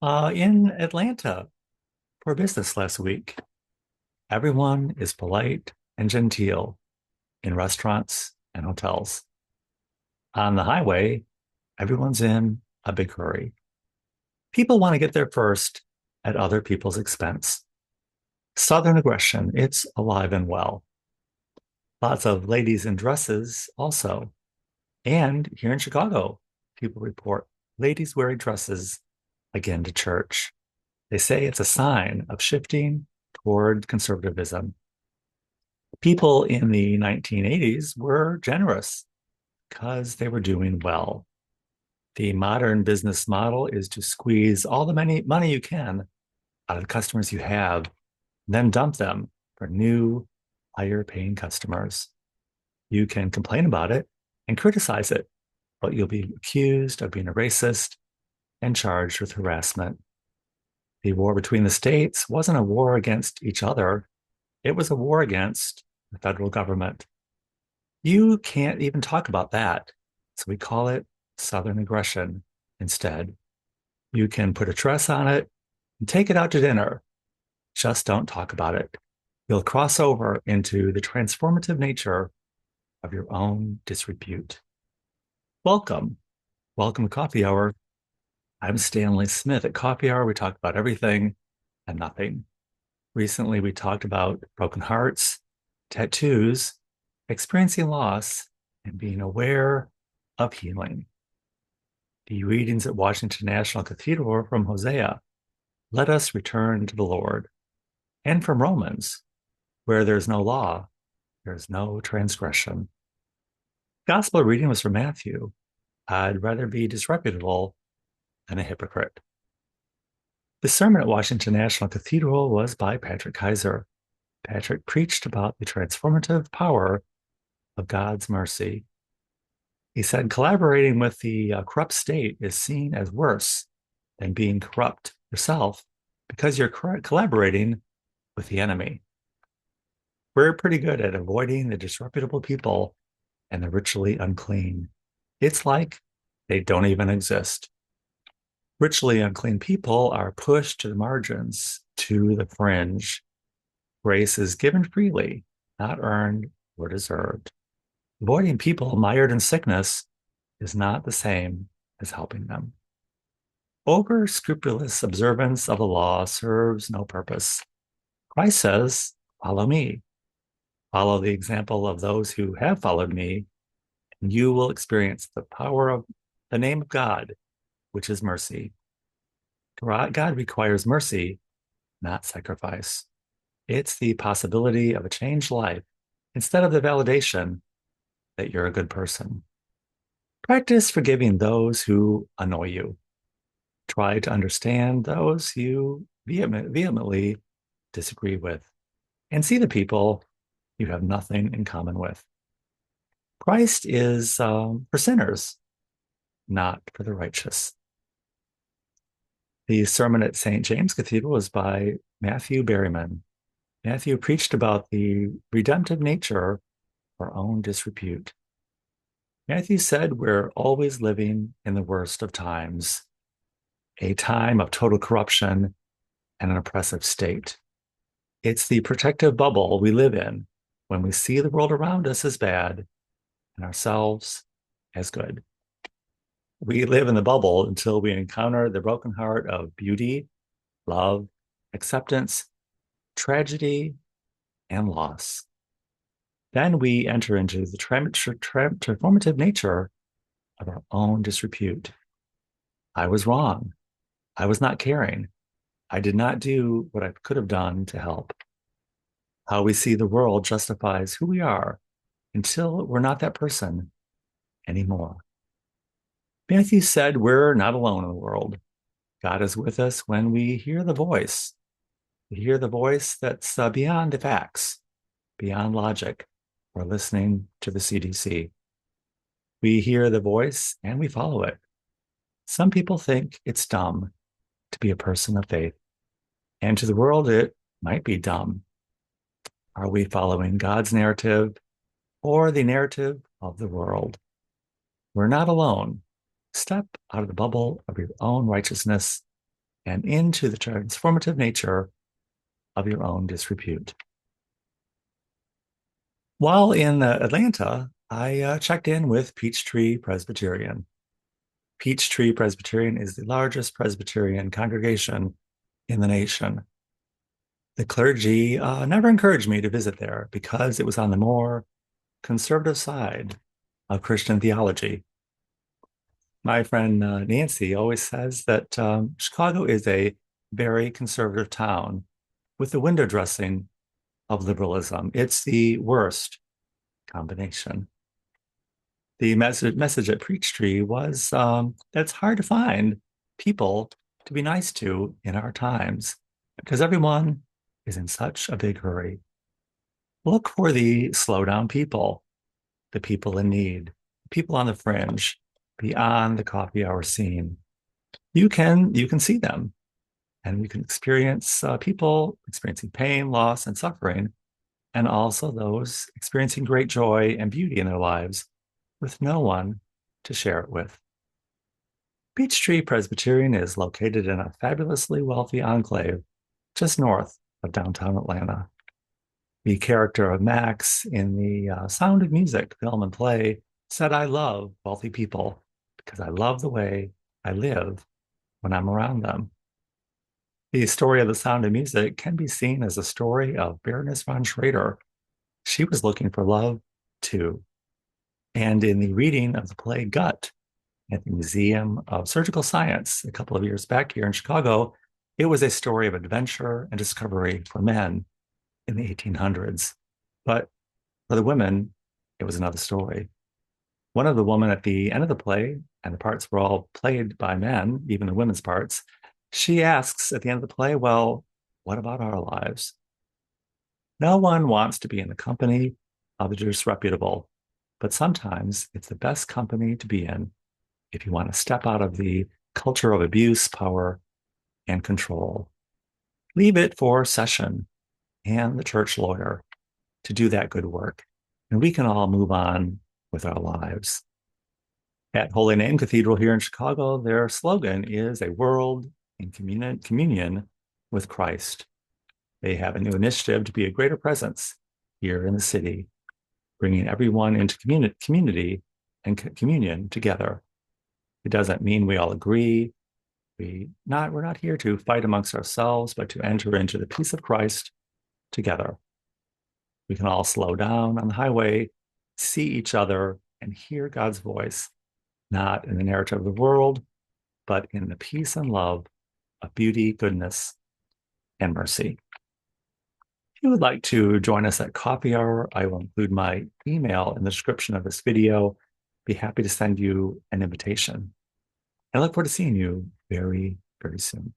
In Atlanta for business last week. Everyone is polite and genteel in restaurants and hotels. On the highway, everyone's in a big hurry. People want to get there first at other people's expense. Southern aggression, it's alive and well. Lots of ladies in dresses also. And here in Chicago, people report ladies wearing dresses again to church. They say it's a sign of shifting toward conservatism. People in the 1980s were generous because they were doing well. The modern business model is to squeeze all the money you can out of the customers you have, then dump them for new, higher paying customers. You can complain about it and criticize it, but you'll be accused of being a racist and charged with harassment. The war between the states wasn't a war against each other, it was a war against the federal government. You can't even talk about that. So we call it Southern aggression instead. You can put a dress on it and take it out to dinner. Just don't talk about it. You'll cross over into the transformative nature of your own disrepute. Welcome. Welcome to Coffee Hour. I'm Stanley Smith. At Coffee Hour, we talk about everything and nothing. Recently, we talked about broken hearts, tattoos, experiencing loss, and being aware of healing. The readings at Washington National Cathedral are from Hosea, let us return to the Lord, and from Romans, where there's no law, there's no transgression. Gospel reading was from Matthew, I'd rather be disreputable than a hypocrite. The sermon at Washington National Cathedral was by Patrick Kaiser. Patrick preached about the transformative power of God's mercy. He said collaborating with the corrupt state is seen as worse than being corrupt yourself because you're collaborating with the enemy. We're pretty good at avoiding the disreputable people and the ritually unclean. It's like they don't even exist. Ritually unclean people are pushed to the margins, to the fringe. Grace is given freely, not earned or deserved. Avoiding people mired in sickness is not the same as helping them. Over scrupulous observance of the law serves no purpose. Christ says, follow me. Follow the example of those who have followed me, and you will experience the power of the name of God, which is mercy. God requires mercy, not sacrifice. It's the possibility of a changed life instead of the validation that you're a good person. Practice forgiving those who annoy you. Try to understand those you vehemently disagree with, and see the people you have nothing in common with. Christ is for sinners, not for the righteous. The sermon at St. James Cathedral was by Matthew Berryman. Matthew preached about the redemptive nature of our own disrepute. Matthew said we're always living in the worst of times, a time of total corruption and an oppressive state. It's the protective bubble we live in when we see the world around us as bad and ourselves as good. We live in the bubble until we encounter the broken heart of beauty, love, acceptance, tragedy, and loss. Then we enter into the transformative nature of our own disrepute. I was wrong. I was not caring. I did not do what I could have done to help. How we see the world justifies who we are until we're not that person anymore. Matthew said we're not alone in the world. God is with us when we hear the voice. We hear the voice that's beyond the facts, beyond logic, or listening to the CDC. We hear the voice and we follow it. Some people think it's dumb to be a person of faith, and to the world, it might be dumb. Are we following God's narrative or the narrative of the world? We're not alone. Step out of the bubble of your own righteousness and into the transformative nature of your own disrepute. While in Atlanta, I checked in with Peachtree Presbyterian. Peachtree Presbyterian is the largest Presbyterian congregation in the nation. The clergy never encouraged me to visit there because it was on the more conservative side of Christian theology. My friend Nancy always says that Chicago is a very conservative town with the window dressing of liberalism. It's the worst combination. The message at Peachtree was that it's hard to find people to be nice to in our times because everyone is in such a big hurry. Look for the slow down people, the people in need, people on the fringe, beyond the coffee hour scene. You can see them, and you can experience people experiencing pain, loss, and suffering, and also those experiencing great joy and beauty in their lives with no one to share it with. Peachtree Presbyterian is located in a fabulously wealthy enclave just north of downtown Atlanta. The character of Max in the Sound of Music film and play said, I love wealthy people because I love the way I live when I'm around them. The story of The Sound of Music can be seen as a story of Baroness von Schrader. She was looking for love too. And in the reading of the play Gut at the Museum of Surgical Science a couple of years back here in Chicago, it was a story of adventure and discovery for men in the 1800s. But for the women, it was another story. One of the women at the end of the play, and the parts were all played by men, even the women's parts, she asks at the end of the play, well, what about our lives? No one wants to be in the company of the disreputable, but sometimes it's the best company to be in if you want to step out of the culture of abuse, power, and control. Leave it for session and the church lawyer to do that good work, and we can all move on with our lives. At Holy Name Cathedral here in Chicago, their slogan is a world in communion with Christ. They have a new initiative to be a greater presence here in the city, bringing everyone into community and communion together. It doesn't mean we all agree. We're not here to fight amongst ourselves, but to enter into the peace of Christ together. We can all slow down on the highway, see each other, and hear God's voice, not in the narrative of the world, but in the peace and love of beauty, goodness, and mercy. If you would like to join us at coffee hour, I will include my email in the description of this video. Be happy to send you an invitation. I look forward to seeing you very, very soon.